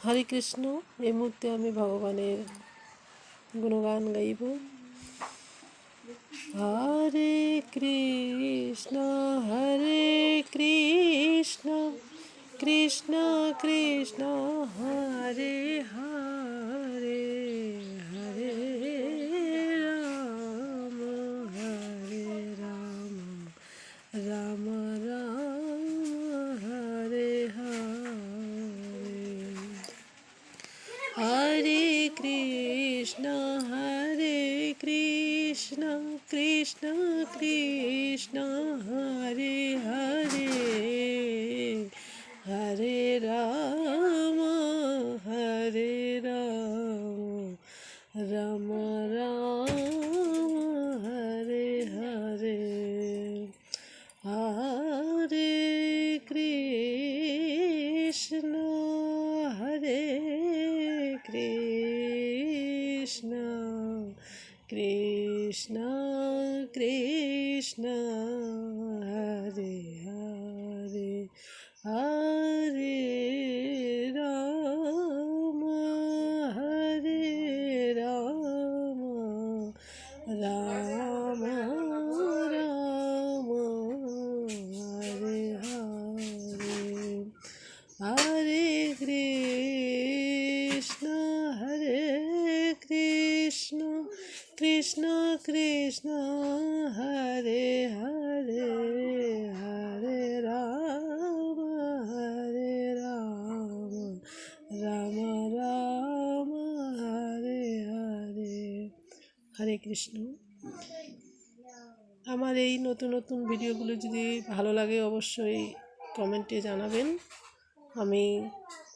হরে কৃষ্ণ। এই মুহূর্তে আমি ভগবানের গুণগান গাইব। হরে কৃষ্ণ কৃষ্ণ কৃষ্ণ হরে হরে, হরে রাম রাম রাম হরে হরে। हरे कृष्ण कृष्ण कृष्ण हरे हरे, हरे राम राम राम हरे हरे। हरे कृष्ण कृष्ण कृष्ण हरे हरे, हरे राम राम राम हरे हरे। हरे कृष्ण कृष्ण कृष्ण हरे हरे, हरे राम राम राम हरे हरे। হরে কৃষ্ণ। আমার এই নতুন নতুন ভিডিওগুলো যদি ভালো লাগে অবশ্যই কমেন্টে জানাবেন। আমি